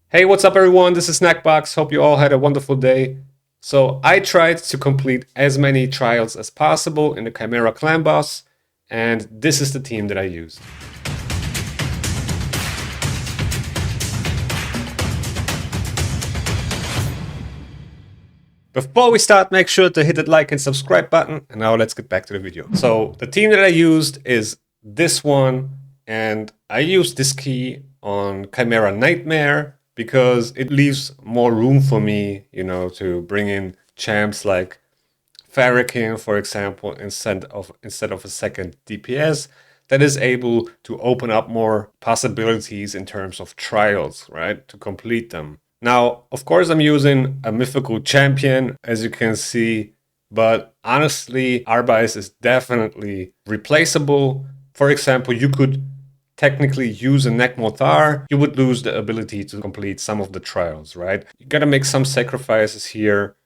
Hey, what's up everyone? This is SnackBox. Hope you all had a wonderful day. So I tried to complete as many trials as possible in the Chimera clan boss, and this is the team that I used. Before we start, make sure to hit that like and subscribe button, and now let's get back to the video. So the team that I used is this one, and I used this key on Chimera Nightmare because it leaves more room for me, to bring in champs like Farrakhan, for example, instead of a second DPS that is able to open up more possibilities in terms of trials, right, to complete them. Now, of course, I'm using a mythical champion, as you can see, but honestly, Arbais is definitely replaceable. For example, you could technically use a Nekmothar, you would lose the ability to complete some of the trials, right? You gotta make some sacrifices here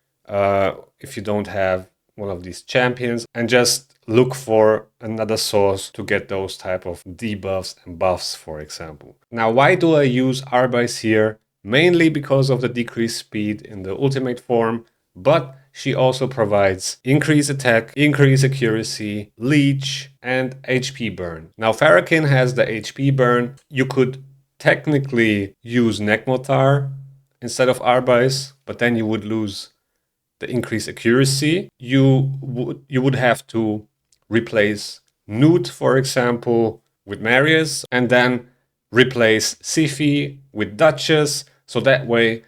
if you don't have one of these champions, and just look for another source to get those type of debuffs and buffs, for example. Now, why do I use Arbais here? Mainly because of the decreased speed in the ultimate form, but she also provides increased attack, increased accuracy, leech, and HP burn. Now, Farrakhan has the HP burn. You could technically use Nekmothar instead of Arbais, but then you would lose the increased accuracy. You would have to replace Newt, for example, with Marius, and then replace Sifi with Duchess, so that way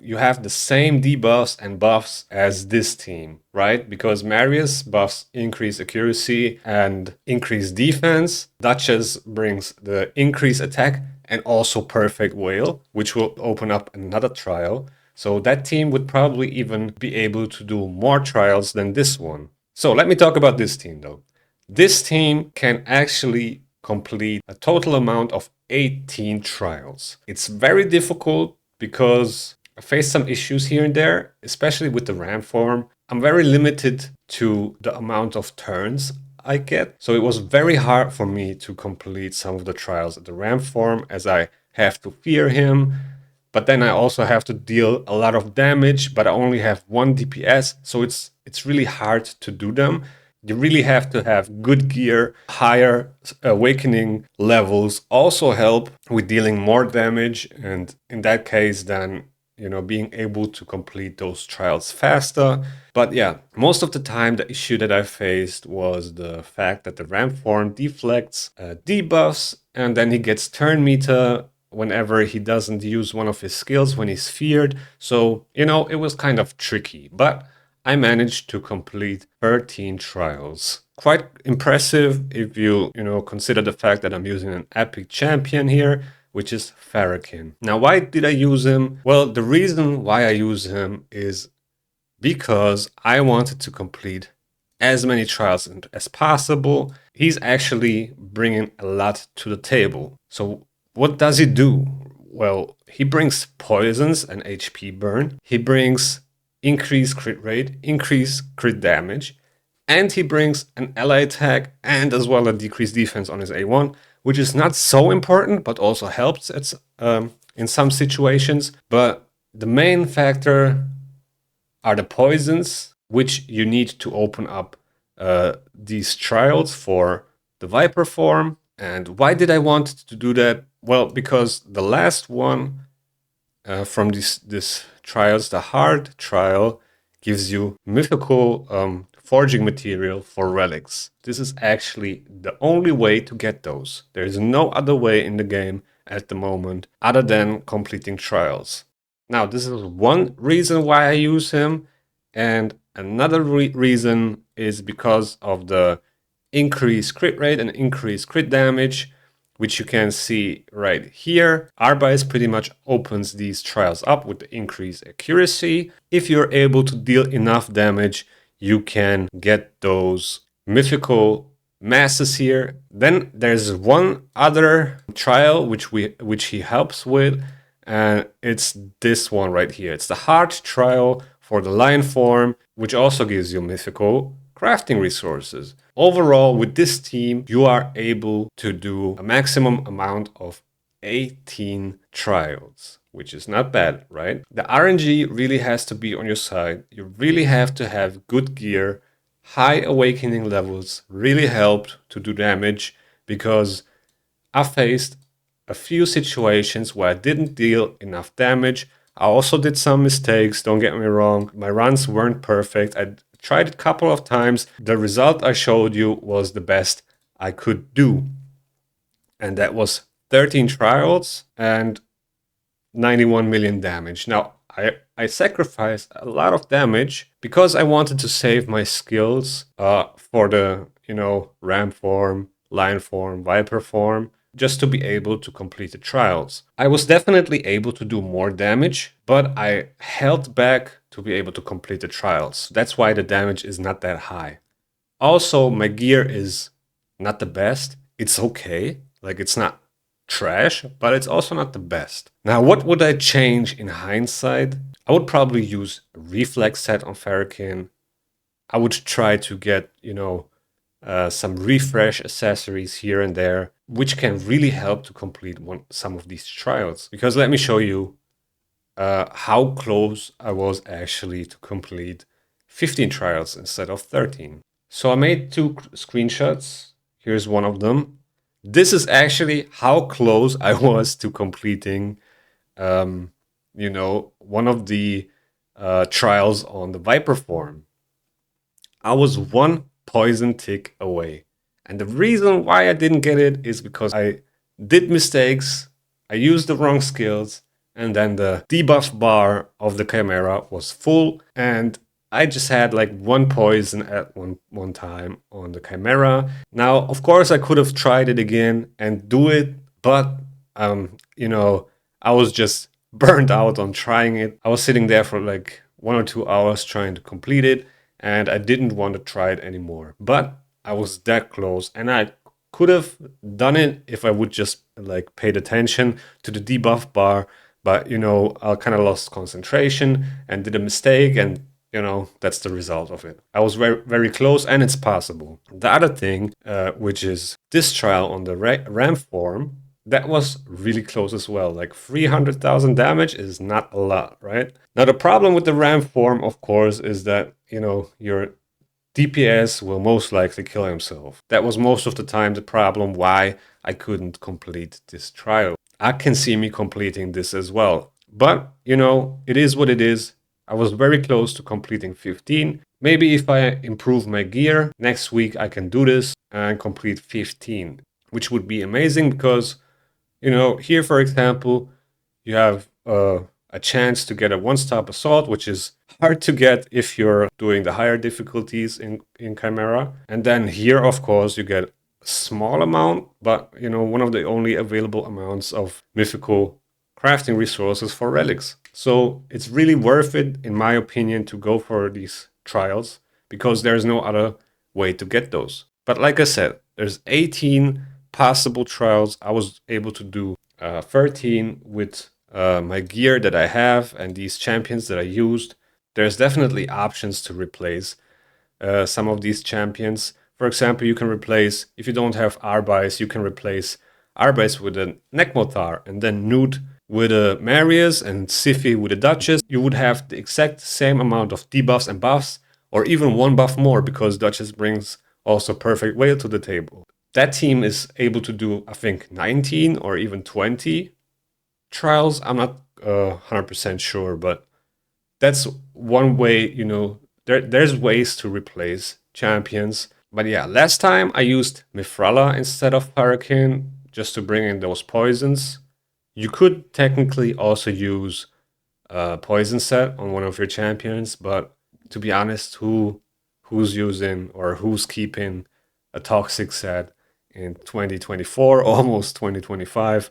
you have the same debuffs and buffs as this team, right? Because Marius buffs increased accuracy and increased defense. Duchess brings the increased attack and also perfect whale, which will open up another trial. So that team would probably even be able to do more trials than this one. So let me talk about this team though. This team can actually complete a total amount of 18 trials. It's very difficult because I faced some issues here and there, especially with the RAM form. I'm very limited to the amount of turns I get. So it was very hard for me to complete some of the trials at the RAM form, as I have to fear him. But then I also have to deal a lot of damage, but I only have 1 DPS, so it's really hard to do them. You really have to have good gear. Higher awakening levels also help with dealing more damage, and in that case then, being able to complete those trials faster. But yeah, most of the time the issue that I faced was the fact that the RAM form deflects debuffs, and then he gets turn meter whenever he doesn't use one of his skills when he's feared. So, it was kind of tricky, but I managed to complete 13 trials. Quite impressive if you, consider the fact that I'm using an epic champion here, which is Farrakhan. Now, why did I use him? Well, the reason why I use him is because I wanted to complete as many trials as possible. He's actually bringing a lot to the table. So what does he do? Well, he brings poisons and HP burn. He brings increased crit rate, increased crit damage, and he brings an ally attack and as well a decreased defense on his A1, which is not so important, but also helps in some situations. But the main factor are the poisons, which you need to open up these trials for the Viper form. And why did I want to do that? Well, because the last one from this trials, the hard trial, gives you mythical forging material for relics. This is actually the only way to get those. There is no other way in the game at the moment other than completing trials. Now, this is one reason why I use him, and another reason is because of the increased crit rate and increased crit damage, which you can see right here. Arbais pretty much opens these trials up with the increased accuracy. If you're able to deal enough damage, you can get those mythical masses here. Then there's one other trial which he helps with, and it's this one right here. It's the hard trial for the lion form, which also gives you mythical crafting resources. Overall, with this team, you are able to do a maximum amount of 18 trials. which is not bad, right? The RNG really has to be on your side. You really have to have good gear. High awakening levels really helped to do damage, because I faced a few situations where I didn't deal enough damage. I also did some mistakes, don't get me wrong. My runs weren't perfect. I tried it a couple of times. The result I showed you was the best I could do. And that was 13 trials and 91 million damage. Now, I sacrificed a lot of damage because I wanted to save my skills for the, ram form, lion form, viper form, just to be able to complete the trials. I was definitely able to do more damage, but I held back to be able to complete the trials. That's why the damage is not that high. Also, my gear is not the best. It's okay. Like, it's not trash, but it's also not the best. Now, what would I change in hindsight? I would probably use a reflex set on Farrakhan. I would try to get, some refresh accessories here and there, which can really help to complete some of these trials. Because let me show you how close I was actually to complete 15 trials instead of 13. So I made two screenshots. Here's one of them. This is actually how close I was to completing, one of the trials on the Viper form. I was one poison tick away. And the reason why I didn't get it is because I did mistakes, I used the wrong skills, and then the debuff bar of the chimera was full, and I just had like one poison at one time on the chimera. Now, of course, I could have tried it again and do it, but I was just burned out on trying it. I was sitting there for like 1 or 2 hours trying to complete it, and I didn't want to try it anymore. But I was that close, and I could have done it if I would just like paid attention to the debuff bar. But I kind of lost concentration and did a mistake, and that's the result of it. I was very, very close, and it's possible. The other thing, which is this trial on the ram form, that was really close as well. Like 300,000 damage is not a lot, right? Now, the problem with the ram form, of course, is that, your DPS will most likely kill himself. That was most of the time the problem why I couldn't complete this trial. I can see me completing this as well. But, it is what it is. I was very close to completing 15. Maybe if I improve my gear, next week I can do this and complete 15, which would be amazing because, here, for example, you have a chance to get a one-stop assault, which is hard to get if you're doing the higher difficulties in Chimera. And then here, of course, you get a small amount, but, one of the only available amounts of mythical crafting resources for relics. So it's really worth it, in my opinion, to go for these trials because there's no other way to get those. But like I said, there's 18 possible trials. I was able to do 13 with my gear that I have and these champions that I used. There's definitely options to replace some of these champions. For example, you can replace, if you don't have Arbais, you can replace Arbais with a Nekmothar and then Newt with a Marius and Siphi with a Duchess. You would have the exact same amount of debuffs and buffs, or even one buff more, because Duchess brings also perfect whale to the table. That team is able to do, I think, 19 or even 20 trials. I'm not 100% sure, but that's one way, there's ways to replace champions. But yeah, last time I used Mifrala instead of Farrakhan just to bring in those poisons. You could technically also use a poison set on one of your champions, but to be honest, who's using or who's keeping a toxic set in 2024, almost 2025?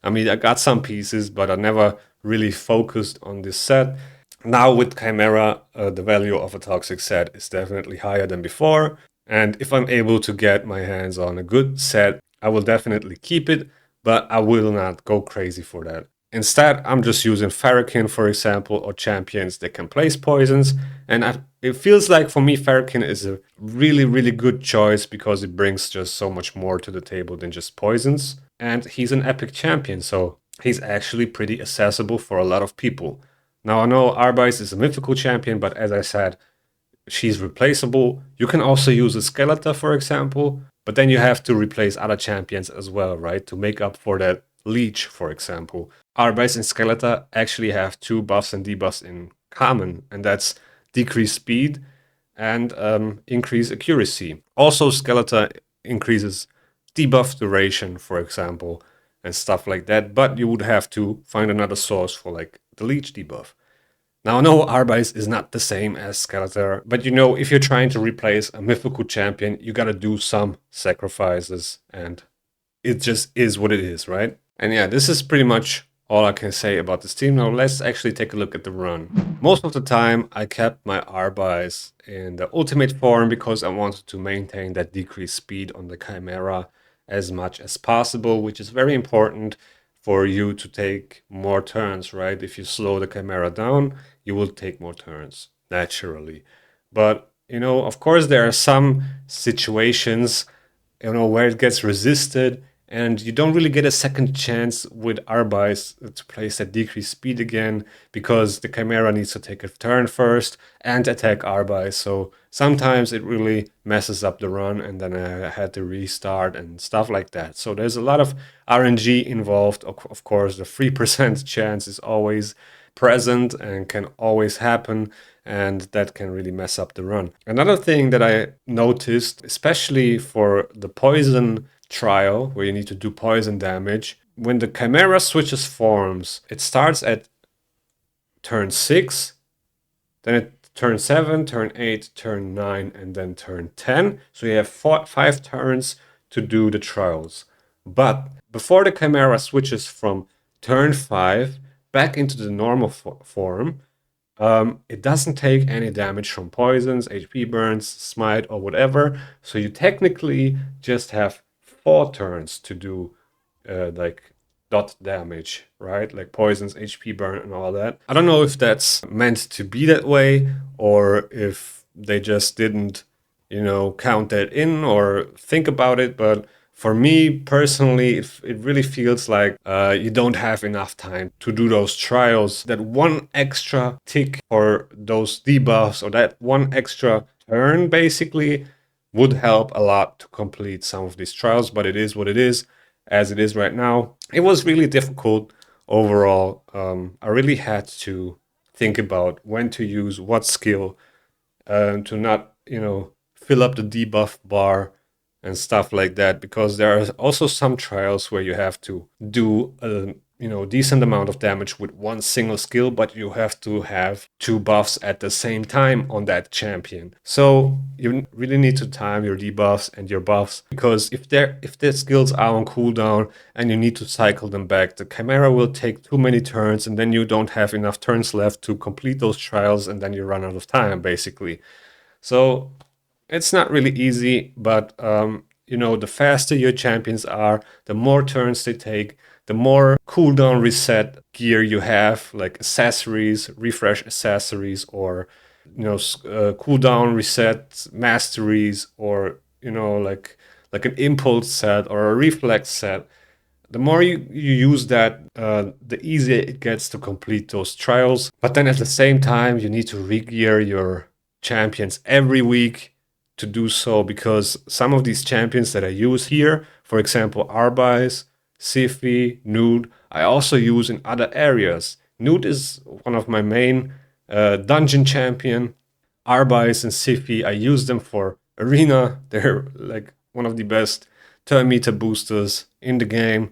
I mean, I got some pieces, but I never really focused on this set. Now with Chimera, the value of a toxic set is definitely higher than before. And if I'm able to get my hands on a good set, I will definitely keep it, but I will not go crazy for that. Instead, I'm just using Farrakhan, for example, or champions that can place poisons. And it feels like for me, Farrakhan is a really, really good choice because it brings just so much more to the table than just poisons. And he's an epic champion, so he's actually pretty accessible for a lot of people. Now, I know Arbais is a mythical champion, but as I said, she's replaceable. You can also use a Skeletor, for example, but then you have to replace other champions as well, right? To make up for that Leech, for example. Arbais and Skeletor actually have two buffs and debuffs in common, and that's decreased speed and increase accuracy. Also, Skeletor increases debuff duration, for example, and stuff like that, but you would have to find another source for like the Leech debuff. Now, no, Arbais is not the same as Skeletor, but you know, if you're trying to replace a mythical champion, you gotta do some sacrifices, and it just is what it is, right? And yeah, this is pretty much all I can say about this team. Now, let's actually take a look at the run. Most of the time, I kept my Arbais in the ultimate form because I wanted to maintain that decreased speed on the Chimera as much as possible, which is very important for you to take more turns, right? If you slow the Chimera down, you will take more turns naturally. But, you know, of course, there are some situations, you know, where it gets resisted and you don't really get a second chance with Arbais to place that decreased speed again because the Chimera needs to take a turn first and attack Arbais. So sometimes it really messes up the run and then I had to restart and stuff like that. So there's a lot of RNG involved. Of course, the 3% chance is always present and can always happen, and that can really mess up the run. Another thing that I noticed, especially for the poison trial where you need to do poison damage, when the Chimera switches forms, it starts at turn 6, then it turn 7, turn 8, turn 9, and then turn 10. So you have 5 turns to do the trials. But before the Chimera switches from turn 5 back into the normal form, it doesn't take any damage from poisons, HP burns, smite, or whatever. So you technically just have 4 turns to do like dot damage, right? Like poisons, HP burn, and all that. I don't know if that's meant to be that way or if they just didn't, you know, count that in or think about it, but for me personally, it really feels like you don't have enough time to do those trials. That one extra tick for those debuffs or that one extra turn basically would help a lot to complete some of these trials, but it is what it is, as it is right now. It was really difficult overall. I really had to think about when to use what skill to not, you know, fill up the debuff bar and stuff like that, because there are also some trials where you have to do a, you know, decent amount of damage with one single skill, but you have to have 2 buffs at the same time on that champion. So you really need to time your debuffs and your buffs, because if their skills are on cooldown and you need to cycle them back, the Chimera will take too many turns and then you don't have enough turns left to complete those trials and then you run out of time basically. So it's not really easy, but you know, the faster your champions are, the more turns they take, the more cooldown reset gear you have, like accessories, refresh accessories, or you know, cooldown reset masteries, or you know, like an impulse set or a reflex set. The more you use that, the easier it gets to complete those trials. But then at the same time, you need to re-gear your champions every week to do so, because some of these champions that I use here, for example, Arbais, Siphi, Nude, I also use in other areas. Nude is one of my main dungeon champion. Arbais and Siphi, I use them for arena. They're like one of the best turn meter boosters in the game,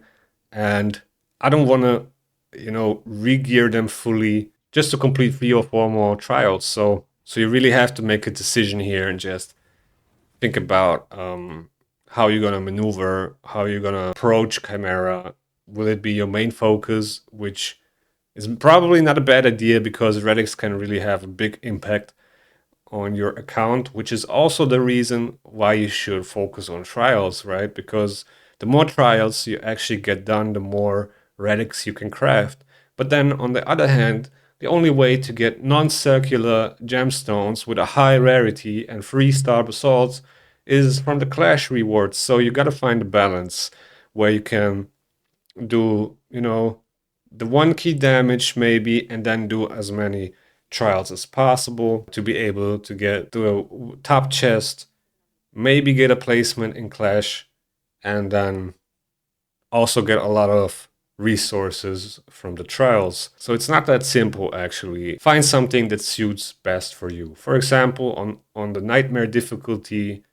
and I don't want to, you know, re-gear them fully just to complete 3 or 4 more trials. So you really have to make a decision here and just think about how you're gonna maneuver, how you're gonna approach Chimera. Will it be your main focus, which is probably not a bad idea because relics can really have a big impact on your account, which is also the reason why you should focus on trials, right? Because the more trials you actually get done, the more relics you can craft. But then on the other hand, the only way to get non-circular gemstones with a high rarity and 3-star basalts is from the clash rewards. So you gotta find a balance where you can do, you know, the one key damage maybe, and then do as many trials as possible to be able to get to a top chest, maybe get a placement in Clash, and then also get a lot of resources from the trials. So it's not that simple actually. Find something that suits best for you. For example, on the Nightmare difficulty,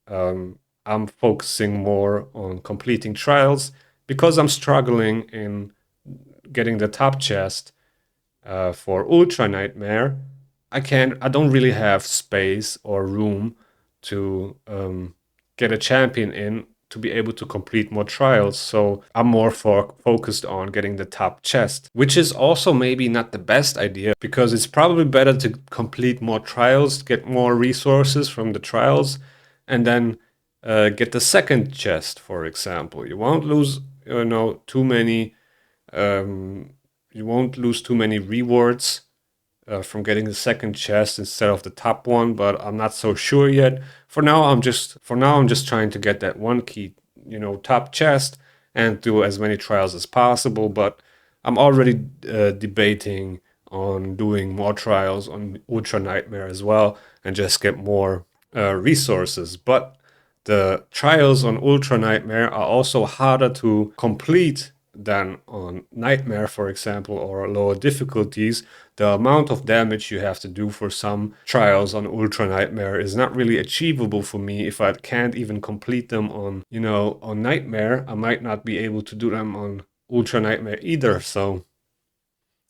I'm focusing more on completing trials because I'm struggling in getting the top chest for Ultra Nightmare. I don't really have space or room to get a champion in to be able to complete more trials. So I'm more focused on getting the top chest, which is also maybe not the best idea because it's probably better to complete more trials, get more resources from the trials, and then get the second chest, for example. You won't lose, too many. You won't lose too many rewards from getting the second chest instead of the top one, but I'm not so sure yet. For now, I'm just trying to get that one key, top chest and do as many trials as possible. But I'm already debating on doing more trials on Ultra Nightmare as well and just get more resources. But the trials on Ultra Nightmare are also harder to complete than on Nightmare, for example, or lower difficulties. The amount of damage you have to do for some trials on Ultra Nightmare is not really achievable for me. If I can't even complete them on, on Nightmare, I might not be able to do them on Ultra Nightmare either. So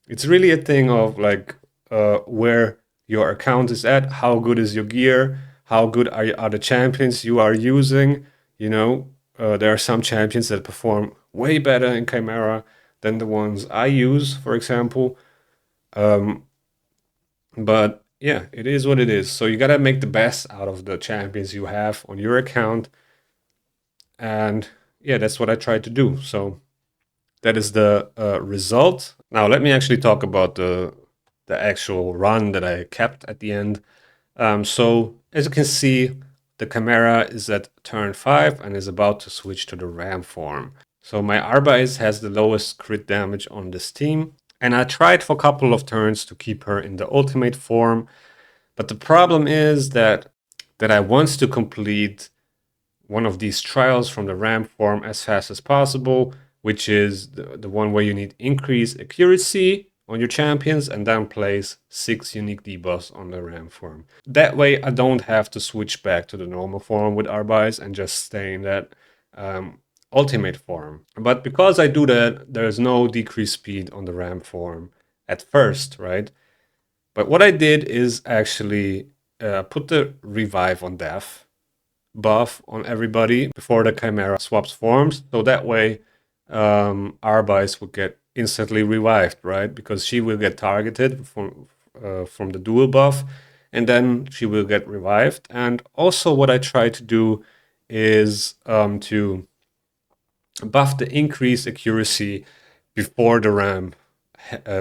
it's really a thing of like where your account is at, how good is your gear, how good are the champions you are using. There are some champions that perform way better in Chimera than the ones I use, for example. But yeah, it is what it is. So you gotta make the best out of the champions you have on your account. And yeah, that's what I try to do. So that is the result. Now let me actually talk about the actual run that I kept at the end. So as you can see, the Chimera is at turn 5 and is about to switch to the Ram form. So my Arbais has the lowest crit damage on this team. And I tried for a couple of turns to keep her in the ultimate form. But the problem is that I want to complete one of these trials from the Ram form as fast as possible, which is the one where you need increased accuracy on your champions and then place 6 unique debuffs on the Ram form. That way I don't have to switch back to the normal form with Arbais and just stay in that ultimate form. But because I do that, there's no decreased speed on the Ram form at first, right? But what I did is actually put the revive on death buff on everybody before the Chimera swaps forms. So that way Arbais would get instantly revived, right? Because she will get targeted from the dual buff and then she will get revived. And also what I try to do is to buff the increased accuracy before the Ram,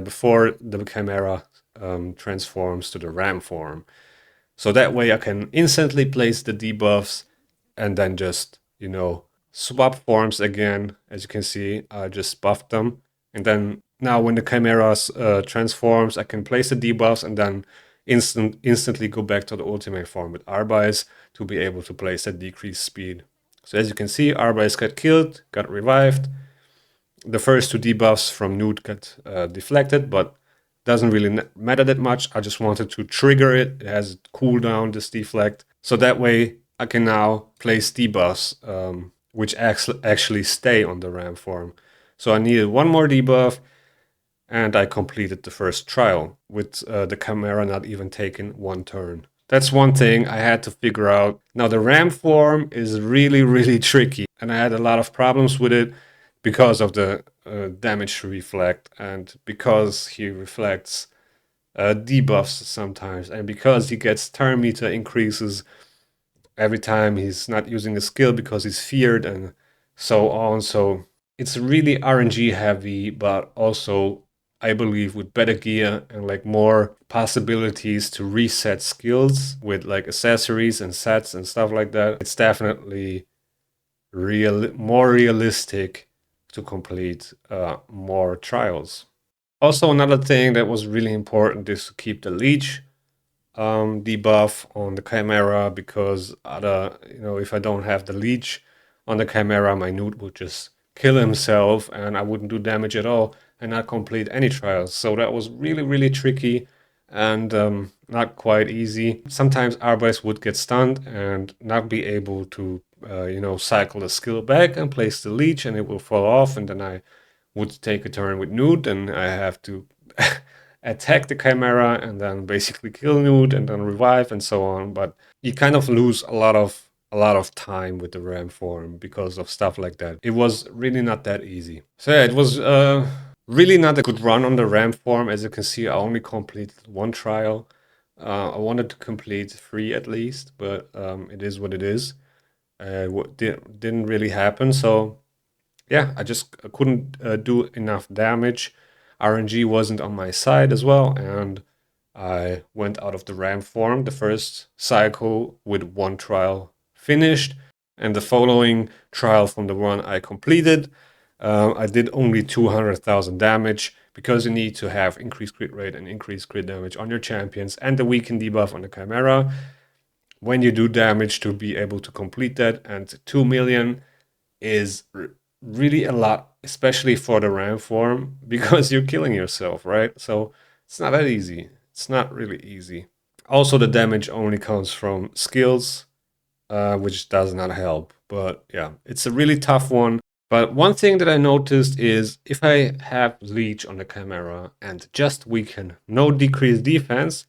before the Chimera transforms to the Ram form. So that way I can instantly place the debuffs and then just, swap forms again. As you can see, I just buffed them. And then now when the Chimera transforms, I can place the debuffs and then instantly go back to the ultimate form with Arbais to be able to place that decreased speed. So as you can see, Arbais got killed, got revived. The first 2 debuffs from Newt got deflected, but doesn't really matter that much. I just wanted to trigger it. It has cooldown, this deflect. So that way I can now place debuffs, which actually stay on the Ram form. So I needed 1 more debuff and I completed the first trial with the Chimera not even taking 1 turn. That's one thing I had to figure out. Now the Ram form is really, really tricky and I had a lot of problems with it because of the damage reflect and because he reflects debuffs sometimes and because he gets turn meter increases every time he's not using a skill because he's feared and so on. So it's really RNG heavy, but also I believe with better gear and like more possibilities to reset skills with like accessories and sets and stuff like that, it's definitely more realistic to complete more trials. Also, another thing that was really important is to keep the leech debuff on the chimera, because if I don't have the leech on the chimera, my newt would just kill himself and I wouldn't do damage at all and not complete any trials. So that was really, really tricky and not quite easy. Sometimes Arbais would get stunned and not be able to cycle the skill back and place the leech, and it will fall off, and then I would take a turn with Newt, and I have to attack the Chimera and then basically kill Newt and then revive and so on. But you kind of lose a lot of time with the Ram form because of stuff like that. It was really not that easy. So yeah, it was really not a good run on the Ram form. As you can see, I only completed one trial. I wanted to complete 3 at least, but it is what it is. Didn't really happen. So yeah, I just couldn't do enough damage. RNG wasn't on my side as well, and I went out of the Ram form. The first cycle with 1 trial finished, and the following trial from the one I completed, I did only 200,000 damage, because you need to have increased crit rate and increased crit damage on your champions and the weaken debuff on the Chimera when you do damage to be able to complete that. And 2 million is really a lot, especially for the Ram form, because you're killing yourself, right? So it's not that easy. It's not really easy. Also, the damage only comes from skills, which does not help. But yeah, it's a really tough one. But one thing that I noticed is if I have Leech on the Chimera and just weaken, no decreased defense,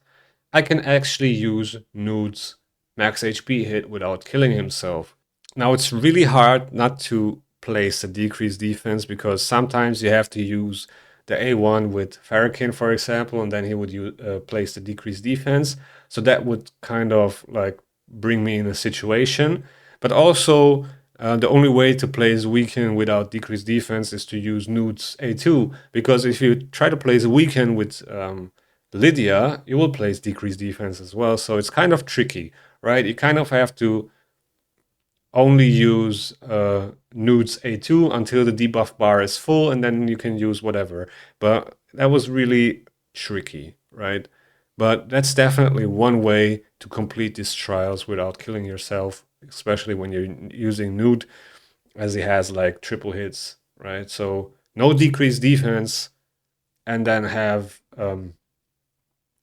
I can actually use Nude's max HP hit without killing himself. Now, it's really hard not to place a decreased defense, because sometimes you have to use the A1 with Farrakhan, for example, and then he would place the decreased defense. So that would kind of like bring me in a situation. But also, the only way to place weaken without decreased defense is to use Nude's A2, because if you try to place a weaken with Lydia, you will place decreased defense as well. So it's kind of tricky, right? You kind of have to only use Nude's A2 until the debuff bar is full, and then you can use whatever. But that was really tricky, right? But that's definitely one way to complete these trials without killing yourself, especially when you're using Nude, as he has like triple hits, right? So no decreased defense, and then have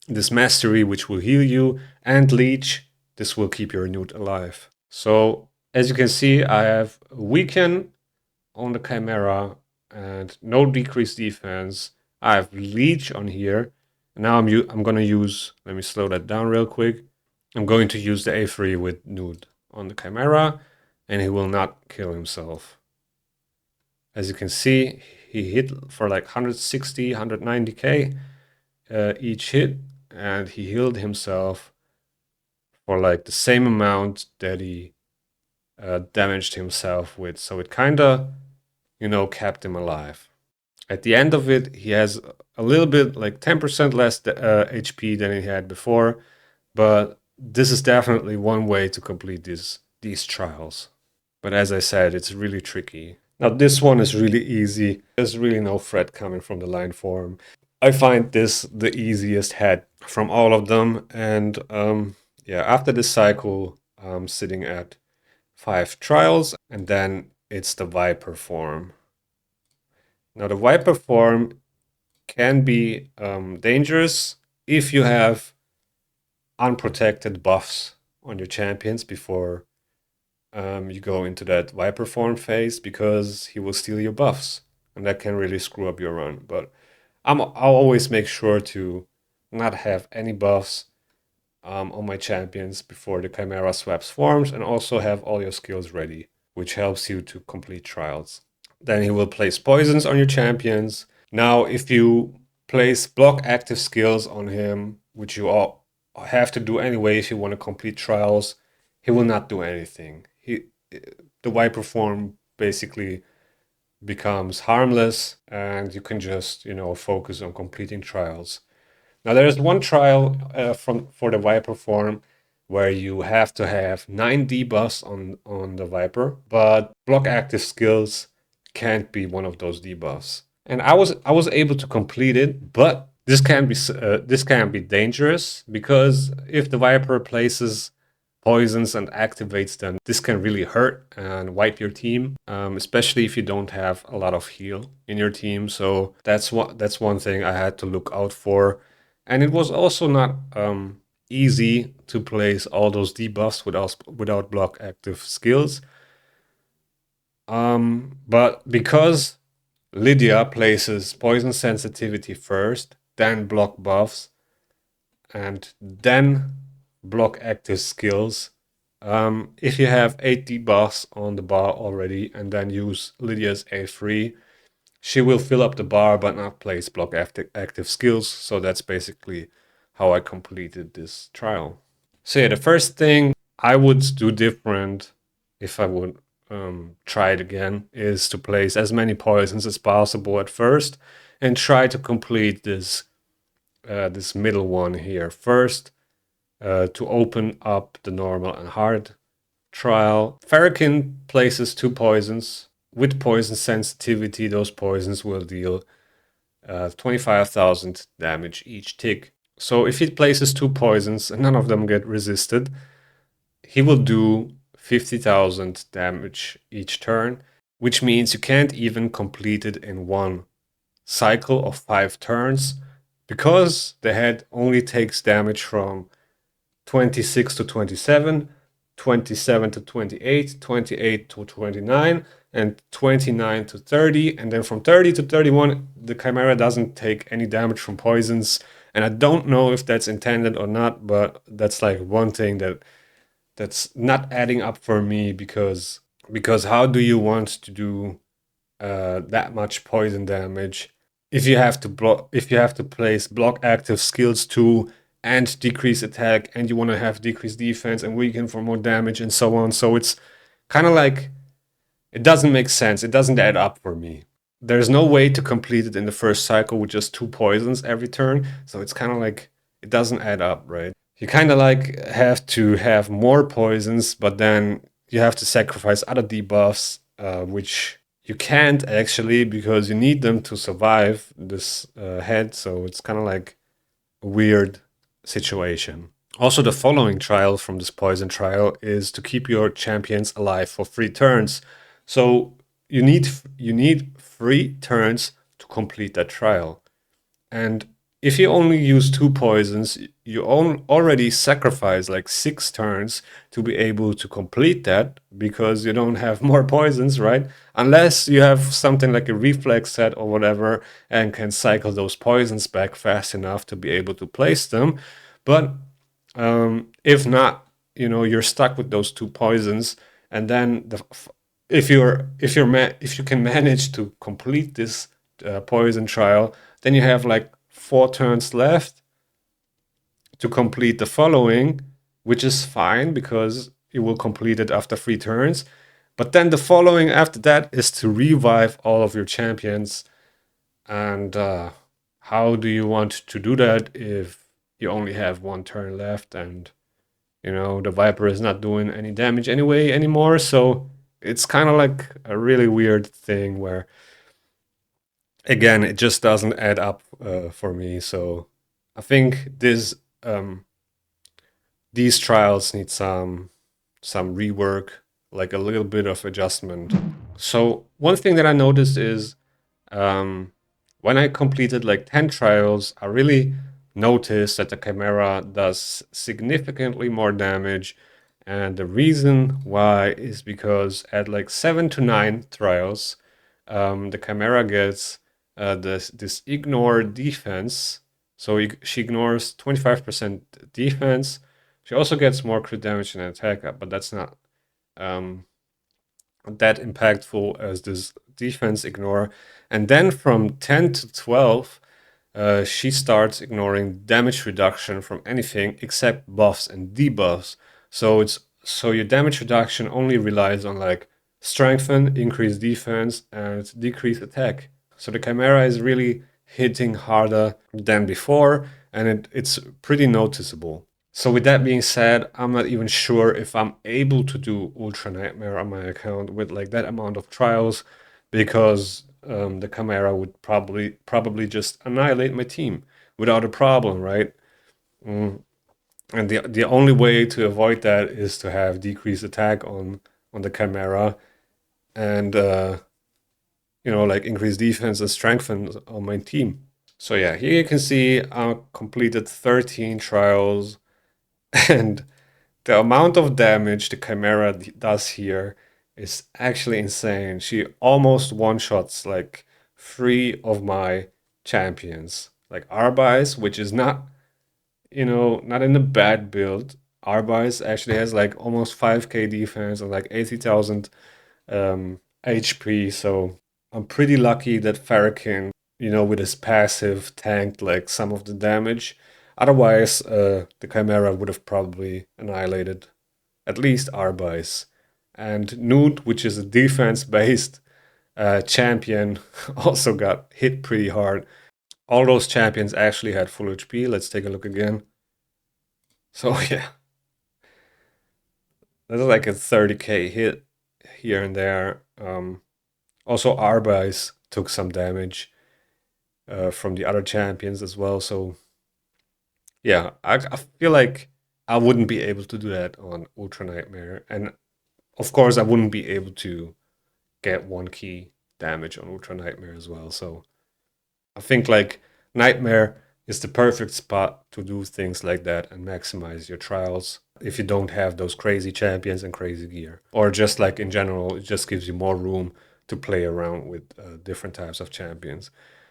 this mastery, which will heal you, and leech. This will keep your Nude alive. So as you can see, I have weaken on the Chimera and no decreased defense. I have leech on here. Now I'm going to use, let me slow that down real quick. I'm going to use the A3 with Nude on the Chimera, and he will not kill himself. As you can see, he hit for like 160, 190k each hit, and he healed himself for like the same amount that he damaged himself with. So it kind of, kept him alive. At the end of it, he has a little bit, like 10% less HP than he had before, but this is definitely one way to complete these trials. But as I said, it's really tricky. Now this one is really easy. There's really no threat coming from the line form. I find this the easiest head from all of them. And yeah, after this cycle, I'm sitting at 5 trials, and then it's the Viper form. Now the Viper form can be dangerous if you have unprotected buffs on your champions before you go into that Viper form phase, because he will steal your buffs, and that can really screw up your run. But I'll always make sure to not have any buffs on my champions before the Chimera swaps forms, and also have all your skills ready, which helps you to complete trials. Then he will place poisons on your champions. Now, if you place block active skills on him, which you all have to do anyway if you want to complete trials, he will not do anything. The Viper form basically becomes harmless, and you can just, focus on completing trials. Now, there is one trial for the Viper form where you have to have 9 debuffs on the Viper, but block active skills can't be one of those debuffs. And I was able to complete it, but this can be dangerous because if the Viper places poisons and activates them, this can really hurt and wipe your team, especially if you don't have a lot of heal in your team. So that's one thing I had to look out for, and it was also not easy to place all those debuffs without block active skills. But because Lydia places poison sensitivity first, then block buffs, and then block active skills. If you have 8 debuffs on the bar already and then use Lydia's A3, she will fill up the bar but not place block active skills. So that's basically how I completed this trial. So yeah, the first thing I would do different if I would try it again is to place as many poisons as possible at first and try to complete this middle one here first to open up the normal and hard trial. Farrakhan places 2 poisons. With poison sensitivity, those poisons will deal 25,000 damage each tick. So if he places 2 poisons and none of them get resisted, he will do 50,000 damage each turn, which means you can't even complete it in one cycle of 5 turns because the head only takes damage from 26 to 27, 27 to 28, 28 to 29, and 29 to 30. And then from 30 to 31, the Chimera doesn't take any damage from poisons. And I don't know if that's intended or not, but that's like one thing that's not adding up for me because how do you want to do that much poison damage if you have to place block active skills too and decrease attack, and you want to have decreased defense and weaken for more damage and so on. So it's kind of like it doesn't make sense. It doesn't add up for me. There's no way to complete it in the first cycle with just 2 poisons every turn. So it's kind of like it doesn't add up, right? You kind of like have to have more poisons, but then you have to sacrifice other debuffs, which you can't actually because you need them to survive this head. So it's kind of like a weird situation. Also, the following trial from this poison trial is to keep your champions alive for 3 turns. So you need 3 turns to complete that trial. And if you only use 2 poisons, you already sacrifice like 6 turns to be able to complete that because you don't have more poisons, right? Unless you have something like a reflex set or whatever and can cycle those poisons back fast enough to be able to place them. But if not, you're stuck with those 2 poisons, and then if you can manage to complete this poison trial, then you have like 4 turns left to complete the following, which is fine because you will complete it after 3 turns. But then the following after that is to revive all of your champions. And how do you want to do that if you only have 1 turn left and the Viper is not doing any damage anyway anymore? So it's kind of like a really weird thing where, again, it just doesn't add up for me. So I think these trials need some rework, like a little bit of adjustment. So one thing that I noticed is when I completed like 10 trials, I really noticed that the Chimera does significantly more damage. And the reason why is because at like 7 to 9 trials, the Chimera gets this ignore defense. So she ignores 25% defense. She also gets more crit damage and attack, but that's not that impactful as this defense ignore. And then from 10 to 12, she starts ignoring damage reduction from anything except buffs and debuffs. So your damage reduction only relies on like strengthen, increase defense, and decrease attack. So the Chimera is really hitting harder than before, and it's pretty noticeable. So with that being said, I'm not even sure if I'm able to do Ultra Nightmare on my account with like that amount of trials, because the chimera would probably just annihilate my team without a problem, right? And the only way to avoid that is to have decreased attack on the chimera and like increase defense and strengthen on my team. So yeah, here you can see I completed 13 trials, and the amount of damage the chimera does here is actually insane. She almost one-shots like 3 of my champions, like Arbais, which is not in a bad build. Arbais actually has like almost 5k defense and like 80,000 HP, so I'm pretty lucky that Farrakhan, with his passive tanked like some of the damage. Otherwise, the Chimera would have probably annihilated at least Arbais. And Newt, which is a defense-based champion, also got hit pretty hard. All those champions actually had full HP. Let's take a look again. So yeah, that's like a 30k hit here and there. Also, Arbais took some damage from the other champions as well. So yeah, I feel like I wouldn't be able to do that on Ultra Nightmare. And of course, I wouldn't be able to get 1 key damage on Ultra Nightmare as well. So I think like Nightmare is the perfect spot to do things like that and maximize your trials if you don't have those crazy champions and crazy gear. Or just like in general, it just gives you more room to play around with different types of champions.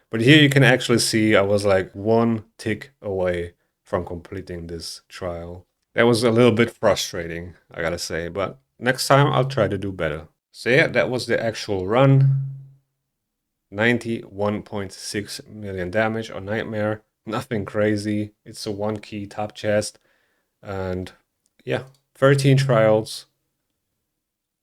But here you can actually see I was like 1 tick away from completing this trial. That was a little bit frustrating, I gotta say, but next time I'll try to do better. So yeah, that was the actual run. 91.6 million damage on Nightmare. Nothing crazy. It's a 1 key top chest. And yeah, 13 trials.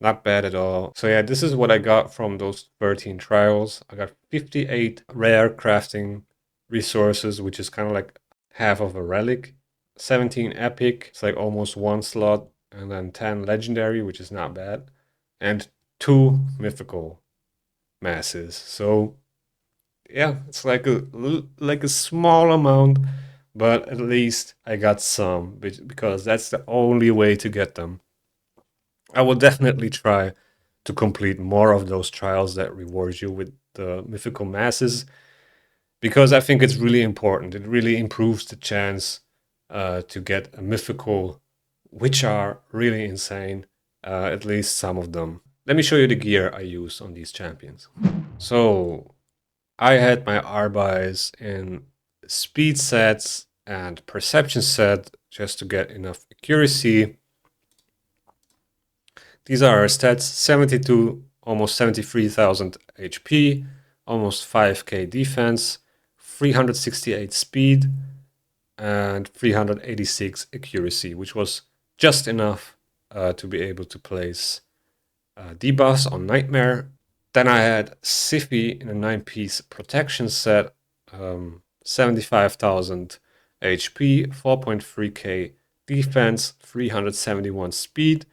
Not bad at all. So yeah, this is what I got from those 13 trials. I got 58 rare crafting resources, which is kind of like half of a relic. 17 epic, it's like almost 1 slot. And then 10 legendary, which is not bad. And 2 mythical masses. So yeah, it's like a small amount, but at least I got some because that's the only way to get them. I will definitely try to complete more of those trials that reward you with the mythical masses because I think it's really important. It really improves the chance to get a mythical, which are really insane, at least some of them. Let me show you the gear I use on these champions. So I had my Arbais in speed sets and perception set just to get enough accuracy. These are our stats: 72, almost 73,000 HP, almost 5k defense, 368 speed, and 386 accuracy, which was just enough to be able to place debuffs on Nightmare. Then I had Siffy in a 9-piece protection set, 75,000 HP, 4.3k defense, 371 speed,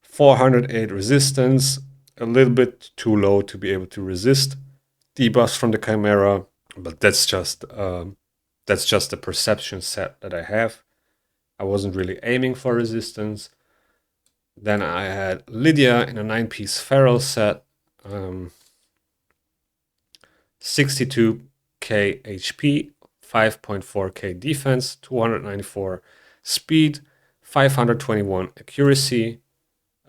408 resistance, a little bit too low to be able to resist debuffs from the Chimera, but that's just the perception set that I have. I wasn't really aiming for resistance. Then I had Lydia in a 9-piece feral set, 62k HP, 5.4k defense, 294 speed, 521 accuracy.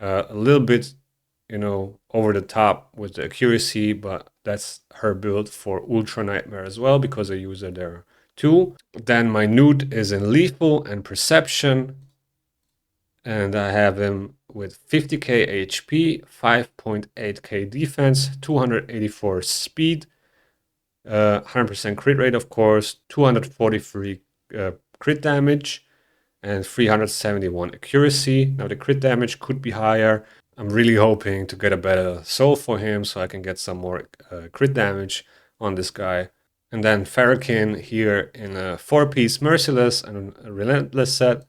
A little bit, over the top with the accuracy, but that's her build for Ultra Nightmare as well because I use her there too. Then my Newt is in lethal and perception, and I have him with 50k HP, 5.8k defense, 284 speed, 100% crit rate, of course, 243 crit damage, and 371 accuracy. Now the crit damage could be higher. I'm really hoping to get a better soul for him so I can get some more crit damage on this guy. And then Farrakhan here in a 4-piece Merciless and a Relentless set.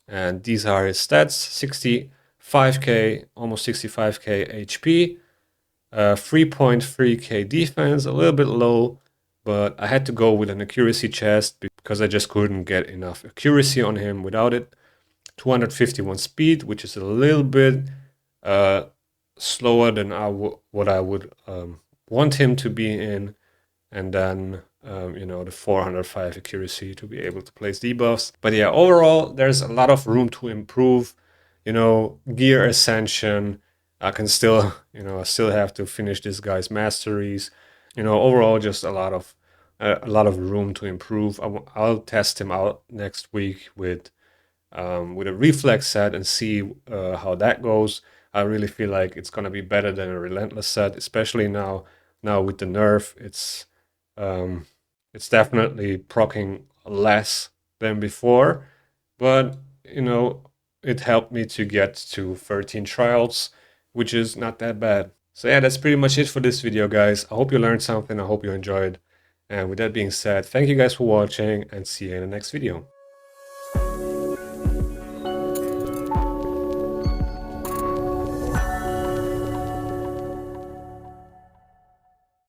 And these are his stats: 65k, almost 65k HP, 3.3k defense, a little bit low, but I had to go with an accuracy chest because I just couldn't get enough accuracy on him without it. 251 speed, which is a little bit slower than what I would want him to be in. And then, you know, the 405 accuracy to be able to place debuffs. But yeah, overall, there's a lot of room to improve. You know, gear ascension, I can still, you know, I still have to finish this guy's masteries. You know, overall, just a lot of room to improve. I'll test him out next week with a reflex set and see how that goes. I really feel like it's gonna be better than a relentless set, especially now with the nerf. It's definitely proccing less than before, but you know, it helped me to get to 13 trials, which is not that bad. So yeah, that's pretty much it for this video, guys. I hope you learned something. I hope you enjoyed. And with that being said, thank you guys for watching and see you in the next video.